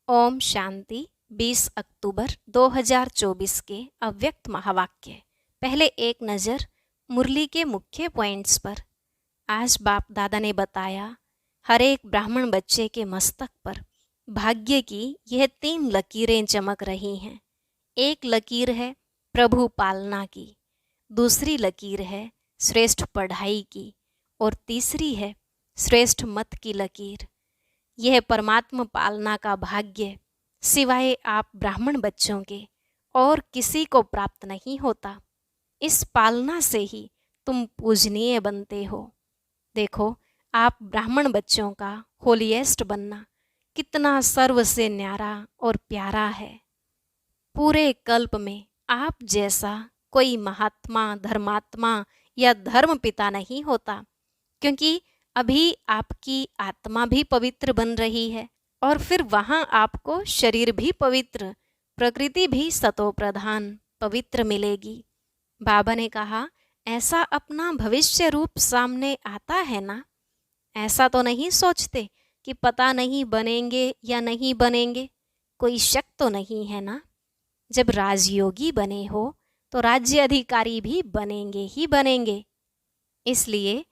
ओम शांति। 20 अक्टूबर 2024 के अव्यक्त महावाक्य। पहले एक नज़र मुरली के मुख्य पॉइंट्स पर। आज बाप दादा ने बताया, हर एक ब्राह्मण बच्चे के मस्तक पर भाग्य की यह 3 लकीरें चमक रही हैं। एक लकीर है प्रभु पालना की, दूसरी लकीर है श्रेष्ठ पढ़ाई की, और तीसरी है श्रेष्ठ मत की लकीर। यह परमात्मा पालना का भाग्य सिवाय आप ब्राह्मण बच्चों के और किसी को प्राप्त नहीं होता। इस पालना से ही तुम पूजनीय बनते हो। देखो, आप ब्राह्मण बच्चों का होलीएस्ट बनना कितना सर्व से न्यारा और प्यारा है। पूरे कल्प में आप जैसा कोई महात्मा, धर्मात्मा या धर्म पिता नहीं होता, क्योंकि अभी आपकी आत्मा भी पवित्र बन रही है और फिर वहाँ आपको शरीर भी पवित्र, प्रकृति भी सतो प्रधान पवित्र मिलेगी। बाबा ने कहा, ऐसा अपना भविष्य रूप सामने आता है ना। ऐसा तो नहीं सोचते कि पता नहीं बनेंगे या नहीं बनेंगे, कोई शक तो नहीं है ना। जब राजयोगी बने हो तो राज्य अधिकारी भी बनेंगे ही बनेंगे। इसलिए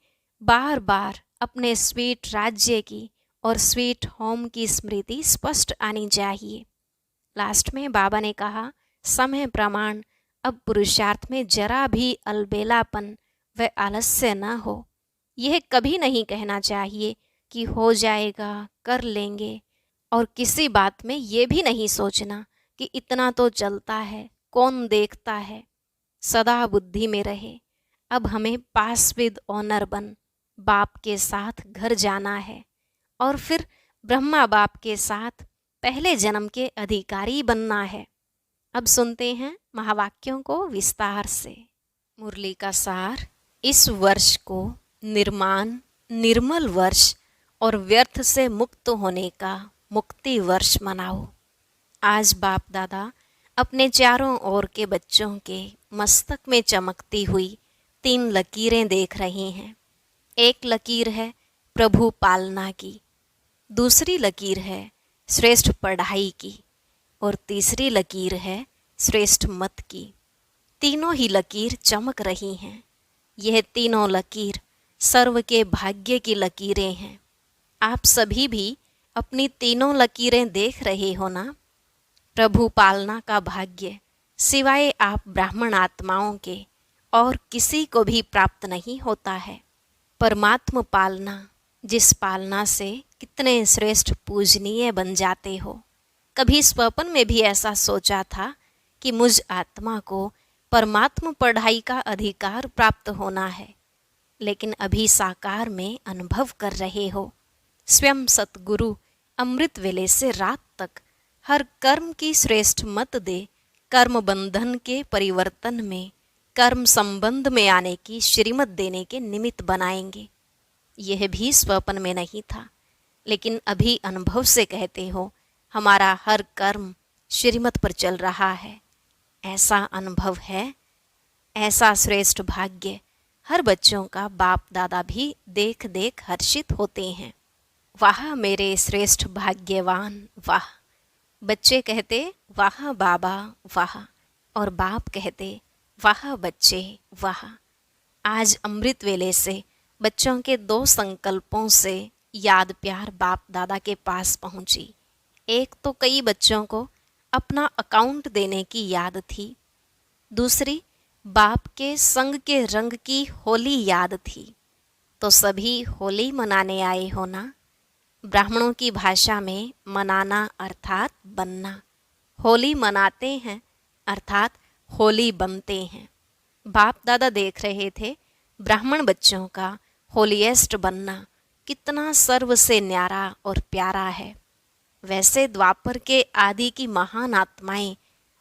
बार बार अपने स्वीट राज्य की और स्वीट होम की स्मृति स्पष्ट आनी चाहिए। लास्ट में बाबा ने कहा, समय प्रमाण अब पुरुषार्थ में जरा भी अलबेलापन व आलस्य न हो। यह कभी नहीं कहना चाहिए कि हो जाएगा, कर लेंगे, और किसी बात में ये भी नहीं सोचना कि इतना तो चलता है, कौन देखता है। सदा बुद्धि में रहे, अब हमें पास विद ऑनर बन बाप के साथ घर जाना है और फिर ब्रह्मा बाप के साथ पहले जन्म के अधिकारी बनना है। अब सुनते हैं महावाक्यों को विस्तार से। मुरली का सार। इस वर्ष को निर्माण, निर्मल वर्ष और व्यर्थ से मुक्त होने का मुक्ति वर्ष मनाओ। आज बाप दादा अपने चारों ओर के बच्चों के मस्तक में चमकती हुई 3 लकीरें देख रही हैं। एक लकीर है प्रभु पालना की, दूसरी लकीर है श्रेष्ठ पढ़ाई की, और तीसरी लकीर है श्रेष्ठ मत की। तीनों ही लकीर चमक रही हैं। यह तीनों लकीर सर्व के भाग्य की लकीरें हैं। आप सभी भी अपनी तीनों लकीरें देख रहे हो ना। प्रभु पालना का भाग्य सिवाय आप ब्राह्मण आत्माओं के और किसी को भी प्राप्त नहीं होता है। परमात्मा पालना, जिस पालना से कितने श्रेष्ठ पूजनीय बन जाते हो। कभी स्वप्न में भी ऐसा सोचा था कि मुझ आत्मा को परमात्मा पढ़ाई का अधिकार प्राप्त होना है, लेकिन अभी साकार में अनुभव कर रहे हो। स्वयं सतगुरु अमृत वेले से रात तक हर कर्म की श्रेष्ठ मत दे कर्म बंधन के परिवर्तन में, कर्म संबंध में आने की श्रीमत देने के निमित्त बनाएंगे। यह भी स्वप्न में नहीं था, लेकिन अभी अनुभव से कहते हो, हमारा हर कर्म श्रीमत पर चल रहा है। ऐसा अनुभव है, ऐसा श्रेष्ठ भाग्य हर बच्चों का बाप दादा भी देख देख हर्षित होते हैं। वाह मेरे श्रेष्ठ भाग्यवान, वाह। बच्चे कहते वाह बाबा वाह, और बाप कहते वाह बच्चे वाह। आज अमृत वेले से बच्चों के 2 संकल्पों से याद प्यार बाप दादा के पास पहुंची। एक तो कई बच्चों को अपना अकाउंट देने की याद थी, दूसरी बाप के संग के रंग की होली याद थी। तो सभी होली मनाने आए हो ना। ब्राह्मणों की भाषा में मनाना अर्थात बनना। होली मनाते हैं अर्थात होली बनते हैं। बाप दादा देख रहे थे ब्राह्मण बच्चों का होलीएस्ट बनना कितना सर्व से न्यारा और प्यारा है। वैसे द्वापर के आदि की महान आत्माएं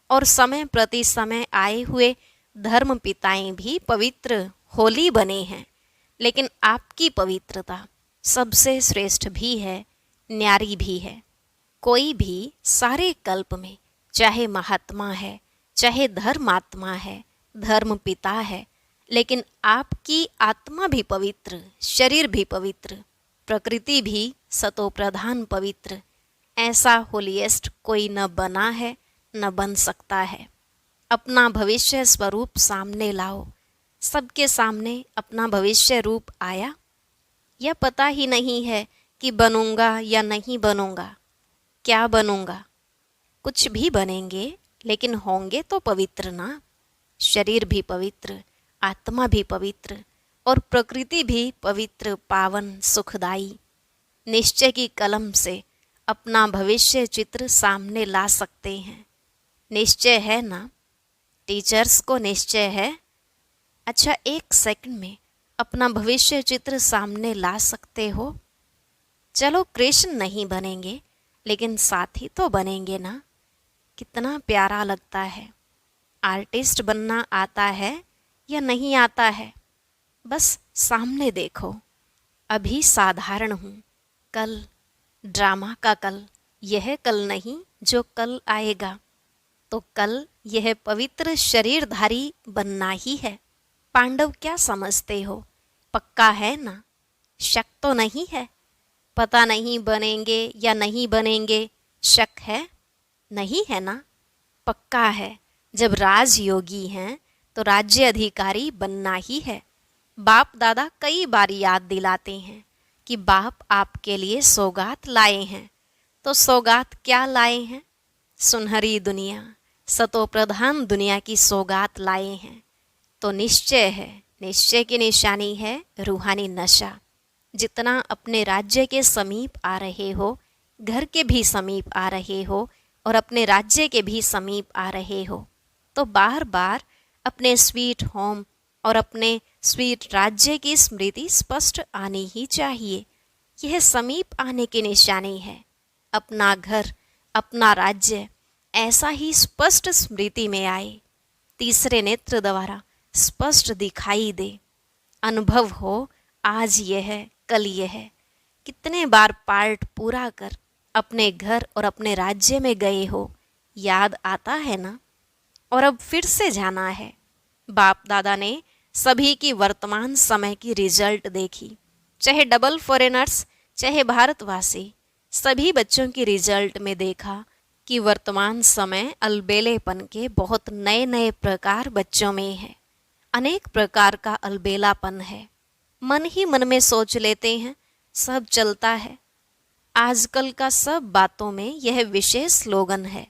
और समय प्रति समय आए हुए धर्म पिताएं भी पवित्र होली बने हैं, लेकिन आपकी पवित्रता सबसे श्रेष्ठ भी है, न्यारी भी है। कोई भी सारे कल्प में चाहे महात्मा है, चाहे धर्मात्मा है, धर्म पिता है, लेकिन आपकी आत्मा भी पवित्र, शरीर भी पवित्र, प्रकृति भी सतो प्रधान पवित्र, ऐसा होलिएस्ट कोई न बना है न बन सकता है। अपना भविष्य स्वरूप सामने लाओ। सबके सामने अपना भविष्य रूप आया? यह पता ही नहीं है कि बनूंगा या नहीं बनूंगा। क्या बनूंगा? कुछ भी बनेंगे, लेकिन होंगे तो पवित्र ना। शरीर भी पवित्र, आत्मा भी पवित्र और प्रकृति भी पवित्र, पावन, सुखदाई। निश्चय की कलम से अपना भविष्य चित्र सामने ला सकते हैं। निश्चय है ना? टीचर्स को निश्चय है। अच्छा, 1 सेकंड में अपना भविष्य चित्र सामने ला सकते हो? चलो कृष्ण नहीं बनेंगे, लेकिन साथी तो बनेंगे ना। कितना प्यारा लगता है। आर्टिस्ट बनना आता है या नहीं आता है? बस सामने देखो। अभी साधारण हूँ, कल ड्रामा का कल, यह कल नहीं जो कल आएगा। तो कल यह पवित्र शरीरधारी बनना ही है। पांडव क्या समझते हो? पक्का है ना? शक तो नहीं है? पता नहीं बनेंगे या नहीं बनेंगे, शक है? नहीं है ना? पक्का है। जब राजयोगी हैं तो राज्य अधिकारी बनना ही है। बाप दादा कई बार याद दिलाते हैं कि बाप आपके लिए सौगात लाए हैं। तो सौगात क्या लाए हैं? सुनहरी दुनिया, सतो प्रधान दुनिया की सौगात लाए हैं। तो निश्चय है, निश्चय की निशानी है रूहानी नशा। जितना अपने राज्य के समीप आ रहे हो, घर के भी समीप आ रहे हो और अपने राज्य के भी समीप आ रहे हो, तो बार बार अपने स्वीट होम और अपने स्वीट राज्य की स्मृति स्पष्ट आनी ही चाहिए। यह समीप आने की निशानी है। अपना घर, अपना राज्य ऐसा ही स्पष्ट स्मृति में आए, तीसरे नेत्र द्वारा स्पष्ट दिखाई दे, अनुभव हो। आज यह, कल यह। कितने बार पार्ट पूरा कर अपने घर और अपने राज्य में गए हो, याद आता है ना? और अब फिर से जाना है। बाप दादा ने सभी की वर्तमान समय की रिजल्ट देखी, चाहे डबल फॉरेनर्स चाहे भारतवासी, सभी बच्चों की रिजल्ट में देखा कि वर्तमान समय अलबेलेपन के बहुत नए नए प्रकार बच्चों में है। अनेक प्रकार का अलबेलापन है। मन ही मन में सोच लेते हैं, सब चलता है। आजकल का सब बातों में यह विशेष स्लोगन है,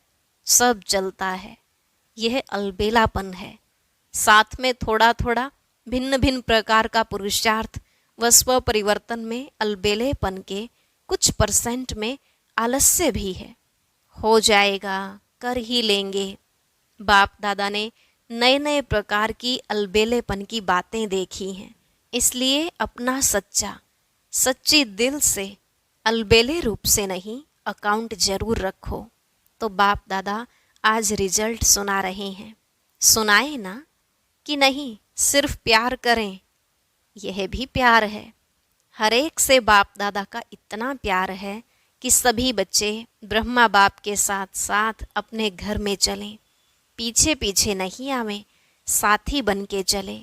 सब चलता है। यह अलबेलापन है। साथ में थोड़ा थोड़ा भिन्न भिन्न प्रकार का पुरुषार्थ व स्व परिवर्तन में अलबेलेपन के कुछ % में आलस्य भी है। हो जाएगा, कर ही लेंगे। बाप दादा ने नए नए प्रकार की अलबेलेपन की बातें देखी हैं, इसलिए अपना सच्ची दिल से, अलबेले रूप से नहीं, अकाउंट जरूर रखो। तो बाप दादा आज रिजल्ट सुना रहे हैं। सुनाए ना कि नहीं सिर्फ प्यार करें? यह भी प्यार है। हर एक से बाप दादा का इतना प्यार है कि सभी बच्चे ब्रह्मा बाप के साथ साथ अपने घर में चलें, पीछे पीछे नहीं आवें, साथी बन के चले।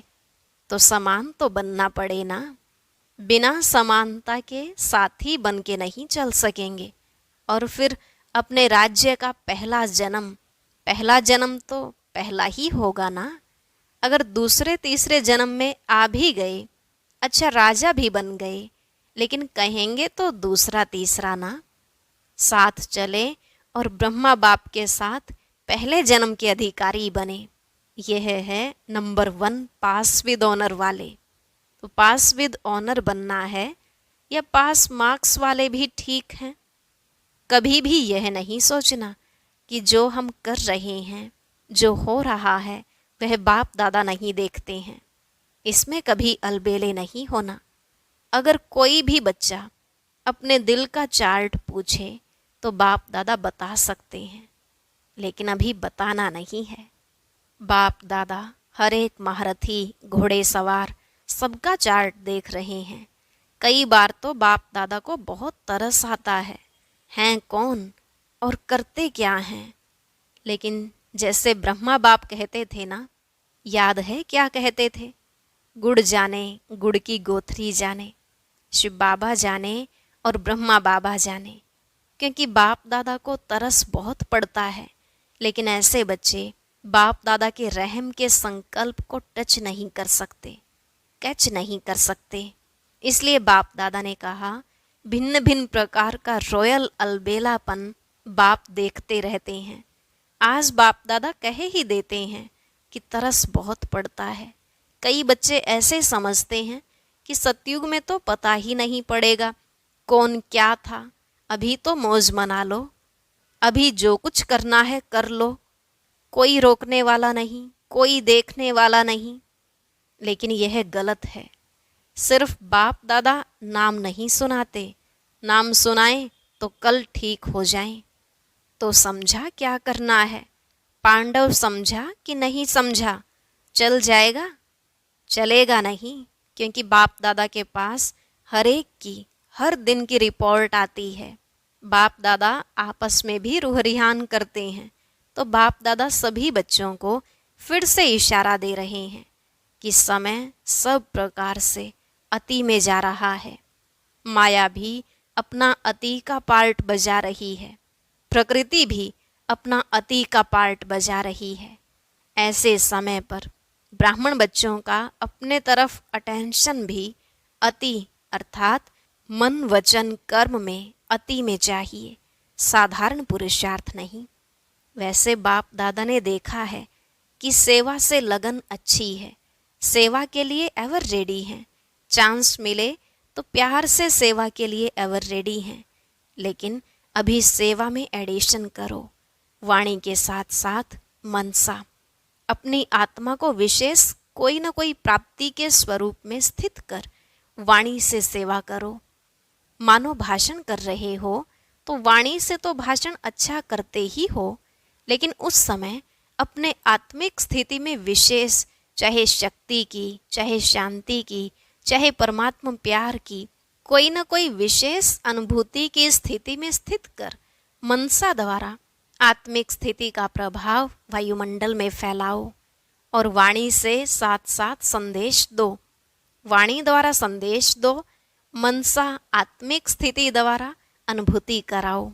तो समान तो बनना पड़े ना। बिना समानता के साथी बन के नहीं चल सकेंगे। और फिर अपने राज्य का पहला जन्म तो पहला ही होगा ना। अगर दूसरे तीसरे जन्म में आ भी गए, अच्छा राजा भी बन गए, लेकिन कहेंगे तो दूसरा तीसरा ना। साथ चले और ब्रह्मा बाप के साथ पहले जन्म के अधिकारी बने। यह है नंबर 1 पास विद ऑनर वाले। तो पास विद ऑनर बनना है या पास मार्क्स वाले भी ठीक हैं। कभी भी यह नहीं सोचना कि जो हम कर रहे हैं, जो हो रहा है, वह बाप दादा नहीं देखते हैं। इसमें कभी अलबेले नहीं होना। अगर कोई भी बच्चा अपने दिल का चार्ट पूछे तो बाप दादा बता सकते हैं, लेकिन अभी बताना नहीं है। बाप दादा हर एक महारथी, घोड़े सवार सबका चार्ट देख रहे हैं। कई बार तो बाप दादा को बहुत तरस आता है, हैं कौन और करते क्या हैं। लेकिन जैसे ब्रह्मा बाप कहते थे ना, याद है क्या कहते थे? गुड़ जाने, गुड़ की गोथरी जाने, शिव बाबा जाने और ब्रह्मा बाबा जाने। क्योंकि बाप दादा को तरस बहुत पड़ता है, लेकिन ऐसे बच्चे बाप दादा के रहम के संकल्प को टच नहीं कर सकते, कैच नहीं कर सकते। इसलिए बाप दादा ने कहा, भिन्न भिन्न प्रकार का रॉयल अलबेलापन बाप देखते रहते हैं। आज बाप दादा कह ही देते हैं कि तरस बहुत पड़ता है। कई बच्चे ऐसे समझते हैं कि सतयुग में तो पता ही नहीं पड़ेगा कौन क्या था, अभी तो मौज मना लो, अभी जो कुछ करना है कर लो, कोई रोकने वाला नहीं, कोई देखने वाला नहीं। लेकिन यह गलत है। सिर्फ बाप दादा नाम नहीं सुनाते, नाम सुनाएं तो कल ठीक हो जाएं। तो समझा क्या करना है? पांडव समझा कि नहीं समझा? चल जाएगा? चलेगा नहीं, क्योंकि बाप दादा के पास हर एक की हर दिन की रिपोर्ट आती है। बाप दादा आपस में भी रूहरिहान करते हैं, तो बाप दादा सभी बच्चों को फिर से इशारा दे रहे हैं कि समय सब प्रकार से अति में जा रहा है। माया भी अपना अति का पार्ट बजा रही है, प्रकृति भी अपना अति का पार्ट बजा रही है। ऐसे समय पर ब्राह्मण बच्चों का अपने तरफ अटेंशन भी अति अर्थात मन वचन कर्म में अति में चाहिए, साधारण पुरुषार्थ नहीं। वैसे बाप दादा ने देखा है कि सेवा से लगन अच्छी है, सेवा के लिए एवर रेडी हैं, चांस मिले तो प्यार से सेवा के लिए एवर रेडी हैं। लेकिन अभी सेवा में एडिशन करो, वाणी के साथ साथ मनसा, अपनी आत्मा को विशेष कोई न कोई प्राप्ति के स्वरूप में स्थित कर वाणी से सेवा करो। मानो भाषण कर रहे हो तो वाणी से तो भाषण अच्छा करते ही हो, लेकिन उस समय अपने आत्मिक स्थिति में विशेष, चाहे शक्ति की, चाहे शांति की, चाहे परमात्मा प्यार की, कोई न कोई विशेष अनुभूति की स्थिति में स्थित कर मनसा द्वारा आत्मिक स्थिति का प्रभाव वायुमंडल में फैलाओ और वाणी से साथ साथ संदेश दो। वाणी द्वारा संदेश दो, मनसा आत्मिक स्थिति द्वारा अनुभूति कराओ।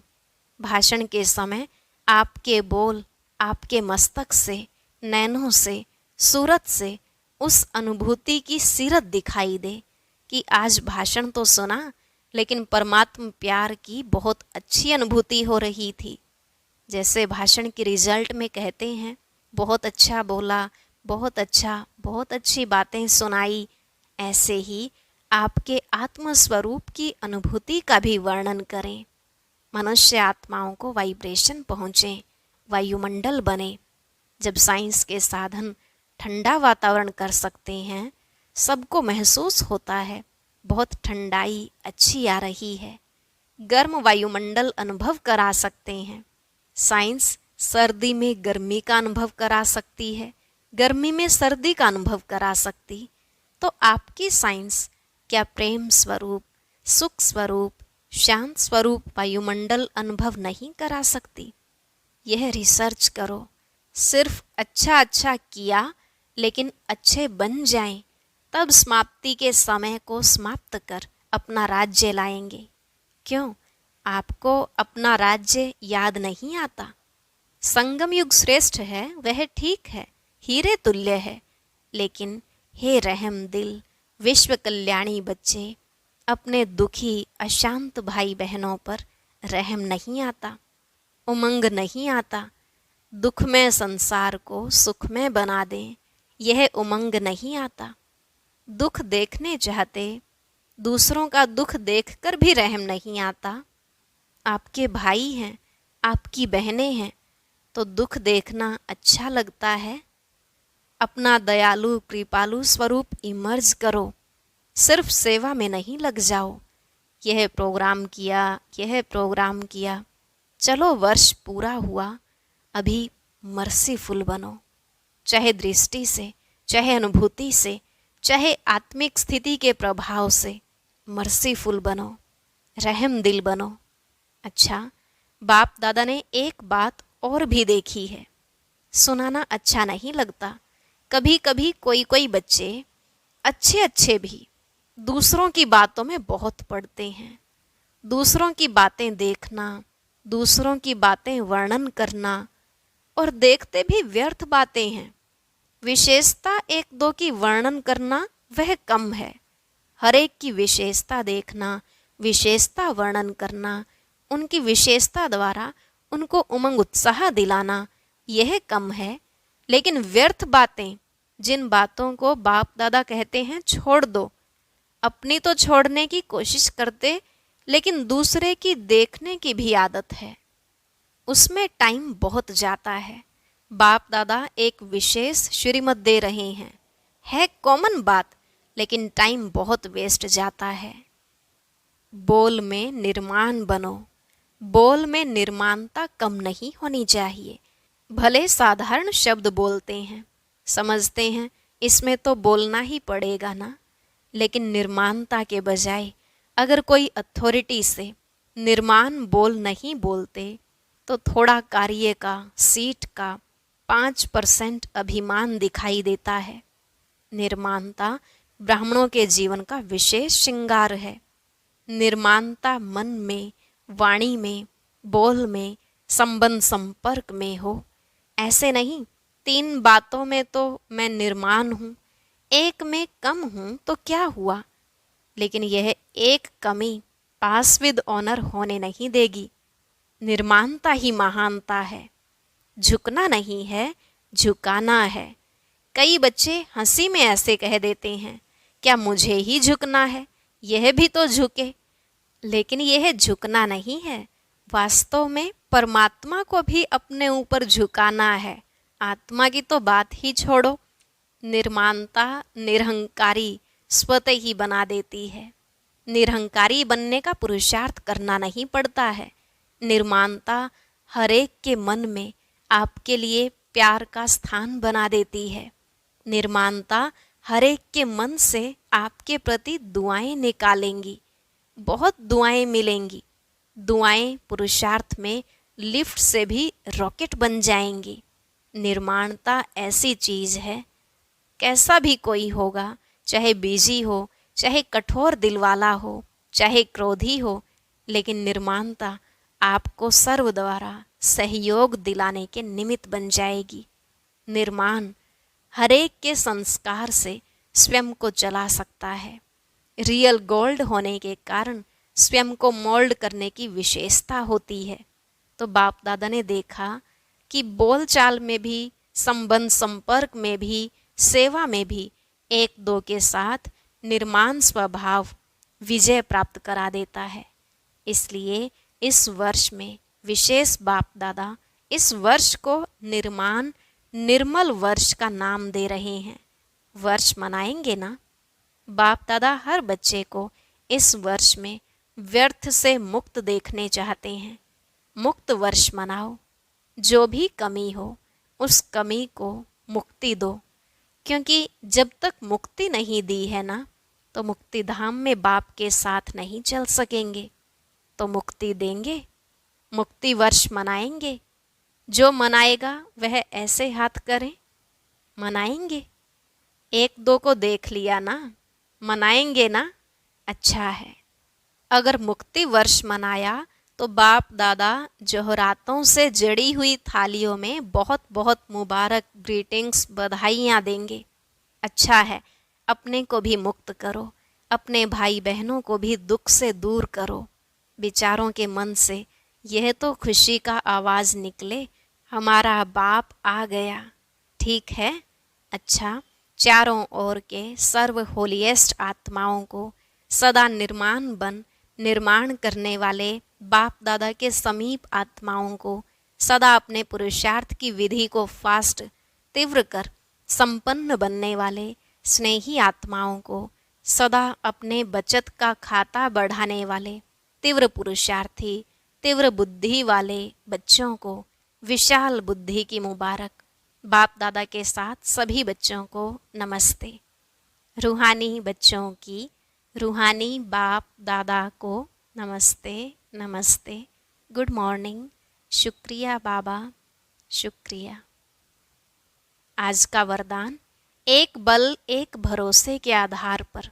भाषण के समय आपके बोल आपके मस्तक से, नैनों से, सूरत से उस अनुभूति की सीरत दिखाई दे कि आज भाषण तो सुना, लेकिन परमात्मा प्यार की बहुत अच्छी अनुभूति हो रही थी। जैसे भाषण के रिजल्ट में कहते हैं, बहुत अच्छा बोला, बहुत अच्छा, बहुत अच्छी बातें सुनाई, ऐसे ही आपके आत्म स्वरूप की अनुभूति का भी वर्णन करें। मनुष्य आत्माओं को वाइब्रेशन पहुँचे, वायुमंडल बने। जब साइंस के साधन ठंडा वातावरण कर सकते हैं, सबको महसूस होता है बहुत ठंडाई अच्छी आ रही है, गर्म वायुमंडल अनुभव करा सकते हैं। साइंस सर्दी में गर्मी का अनुभव करा सकती है, गर्मी में सर्दी का अनुभव करा सकती, तो आपकी साइंस क्या प्रेम स्वरूप, सुख स्वरूप, शांत स्वरूप वायुमंडल अनुभव नहीं करा सकती? यह रिसर्च करो। सिर्फ अच्छा अच्छा किया लेकिन अच्छे बन जाएं, तब समाप्ति के समय को समाप्त कर अपना राज्य लाएंगे। क्यों? आपको अपना राज्य याद नहीं आता? संगम युग श्रेष्ठ है, वह ठीक है, हीरे तुल्य है, लेकिन हे रहम दिल विश्व कल्याणी बच्चे, अपने दुखी अशांत भाई बहनों पर रहम नहीं आता, उमंग नहीं आता। दुखमय संसार को सुखमय बना दें, यह उमंग नहीं आता। दुख देखने चाहते, दूसरों का दुख देखकर भी रहम नहीं आता। आपके भाई हैं, आपकी बहनें हैं, तो दुख देखना अच्छा लगता है? अपना दयालु कृपालु स्वरूप इमर्ज करो, सिर्फ सेवा में नहीं लग जाओ। यह प्रोग्राम किया, यह प्रोग्राम किया, चलो वर्ष पूरा हुआ, अभी मर्सीफुल बनो, चाहे दृष्टि से, चाहे अनुभूति से, चाहे आत्मिक स्थिति के प्रभाव से मर्सीफुल बनो, रहम दिल बनो। अच्छा, बाप दादा ने एक बात और भी देखी है, सुनाना अच्छा नहीं लगता। कभी कभी कोई कोई बच्चे अच्छे अच्छे भी दूसरों की बातों में बहुत पड़ते हैं। दूसरों की बातें देखना, दूसरों की बातें वर्णन करना और देखते भी व्यर्थ बातें हैं। विशेषता एक दो की वर्णन करना वह कम है। हर एक की विशेषता देखना, विशेषता वर्णन करना, उनकी विशेषता द्वारा उनको उमंग उत्साह दिलाना, यह कम है। लेकिन व्यर्थ बातें, जिन बातों को बाप दादा कहते हैं छोड़ दो, अपनी तो छोड़ने की कोशिश करते, लेकिन दूसरे की देखने की भी आदत है, उसमें टाइम बहुत जाता है। बाप दादा एक विशेष श्रीमत दे रहे हैं, है कॉमन बात, लेकिन टाइम बहुत वेस्ट जाता है। बोल में निर्माण बनो। बोल में निर्माणता कम नहीं होनी चाहिए। भले साधारण शब्द बोलते हैं, समझते हैं इसमें तो बोलना ही पड़ेगा ना, लेकिन निर्माणता के बजाय अगर कोई अथॉरिटी से निर्माण बोल नहीं बोलते तो थोड़ा कार्य का, सीट का 5% अभिमान दिखाई देता है। निर्माणता ब्राह्मणों के जीवन का विशेष श्रृंगार है। निर्माणता मन में, वाणी में, बोल में, संबंध संपर्क में हो। ऐसे नहीं 3 बातों में तो मैं निर्माण हूँ, एक में कम हूँ तो क्या हुआ, लेकिन यह एक कमी पास विद ऑनर होने नहीं देगी। निर्माणता ही महानता है। झुकना नहीं है, झुकाना है। कई बच्चे हंसी में ऐसे कह देते हैं, क्या मुझे ही झुकना है, यह भी तो झुके। लेकिन यह झुकना नहीं है, वास्तव में परमात्मा को भी अपने ऊपर झुकाना है। आत्मा की तो बात ही छोड़ो। निर्माणता निरहंकारी स्वतः ही बना देती है। निरहंकारी बनने का पुरुषार्थ करना नहीं पड़ता है। निर्माणता हर एक के मन में आपके लिए प्यार का स्थान बना देती है। निर्माणता हर एक के मन से आपके प्रति दुआएं निकालेंगी। बहुत दुआएं मिलेंगी। दुआएं पुरुषार्थ में लिफ्ट से भी रॉकेट बन जाएंगी। निर्माणता ऐसी चीज है, कैसा भी कोई होगा, चाहे बिजी हो, चाहे कठोर दिल वाला हो, चाहे क्रोधी हो, लेकिन निर्माणता आपको सर्व द्वारा सहयोग दिलाने के निमित्त बन जाएगी। निर्माण हरेक के संस्कार से स्वयं को चला सकता है। रियल गोल्ड होने के कारण स्वयं को मोल्ड करने की विशेषता होती है। तो बाप दादा ने देखा कि बोलचाल में भी, संबंध संपर्क में भी, सेवा में भी एक दो के साथ निर्माण स्वभाव विजय प्राप्त करा देता है। इसलिए इस वर्ष में विशेष बाप दादा इस वर्ष को निर्माण निर्मल वर्ष का नाम दे रहे हैं। वर्ष मनाएंगे ना? बाप दादा हर बच्चे को इस वर्ष में व्यर्थ से मुक्त देखने चाहते हैं। मुक्त वर्ष मनाओ। जो भी कमी हो उस कमी को मुक्ति दो, क्योंकि जब तक मुक्ति नहीं दी है ना, तो मुक्ति धाम में बाप के साथ नहीं चल सकेंगे। तो मुक्ति देंगे, मुक्ति वर्ष मनाएंगे। जो मनाएगा वह ऐसे हाथ करे, मनाएंगे। एक दो को देख लिया ना, मनाएंगे ना? अच्छा है। अगर मुक्ति वर्ष मनाया तो बाप दादा जौहरातों से जड़ी हुई थालियों में बहुत बहुत मुबारक, ग्रीटिंग्स, बधाइयाँ देंगे। अच्छा है। अपने को भी मुक्त करो, अपने भाई बहनों को भी दुख से दूर करो। विचारों के मन से यह तो खुशी का आवाज़ निकले, हमारा बाप आ गया। ठीक है। अच्छा, चारों ओर के सर्व होलीएस्ट आत्माओं को सदा निर्माण करने वाले बाप दादा के समीप आत्माओं को सदा अपने पुरुषार्थ की विधि को फास्ट तीव्र कर संपन्न बनने वाले स्नेही आत्माओं को सदा अपने बचत का खाता बढ़ाने वाले तीव्र पुरुषार्थी, तीव्र बुद्धि वाले बच्चों को विशाल बुद्धि की मुबारक। बाप दादा के साथ सभी बच्चों को नमस्ते। रूहानी बच्चों की रूहानी बाप दादा को नमस्ते नमस्ते। Good morning. शुक्रिया बाबा, शुक्रिया। आज का वरदान, एक बल एक भरोसे के आधार पर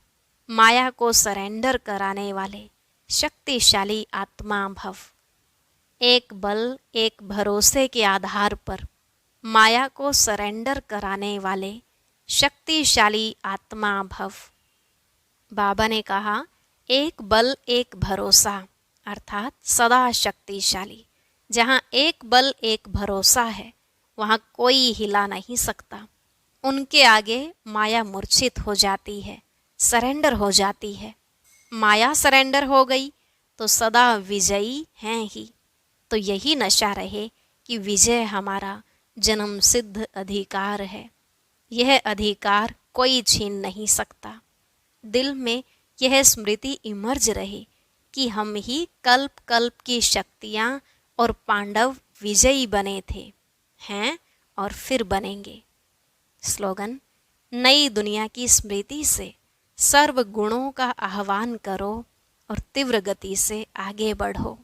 माया को सरेंडर कराने वाले शक्तिशाली आत्मा भव। एक बल, एक भरोसे के आधार पर माया को सरेंडर कराने वाले शक्तिशाली आत्मा भव। बाबा ने कहा, एक बल एक भरोसा अर्थात सदा शक्तिशाली। जहाँ एक बल एक भरोसा है वहाँ कोई हिला नहीं सकता। उनके आगे माया मूर्छित हो जाती है, सरेंडर हो जाती है। माया सरेंडर हो गई तो सदा विजयी हैं ही। तो यही नशा रहे कि विजय हमारा जन्म सिद्ध अधिकार है। यह अधिकार कोई छीन नहीं सकता। दिल में यह स्मृति इमर्ज रहे कि हम ही कल्प कल्प की शक्तियाँ और पांडव विजयी बने थे, हैं और फिर बनेंगे। स्लोगन: नई दुनिया की स्मृति से सर्व गुणों का आह्वान करो और तीव्र गति से आगे बढ़ो।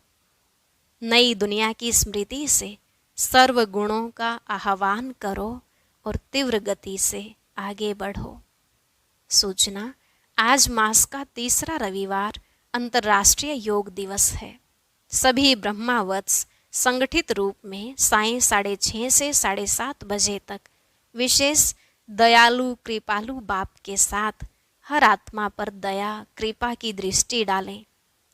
नई दुनिया की स्मृति से सर्व गुणों का आह्वान करो और तीव्र गति से आगे बढ़ो। सूचना: आज मास का तीसरा रविवार अंतर्राष्ट्रीय योग दिवस है। सभी ब्रह्मावत्स संगठित रूप में सायं 6:30 से 7:30 बजे तक विशेष दयालु कृपालु बाप के साथ हर आत्मा पर दया कृपा की दृष्टि डालें,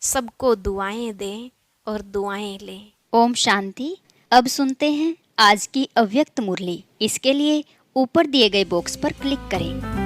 सबको दुआएं दें और दुआएं लें। ओम शांति। अब सुनते हैं आज की अव्यक्त मुरली। इसके लिए ऊपर दिए गए बॉक्स पर क्लिक करें।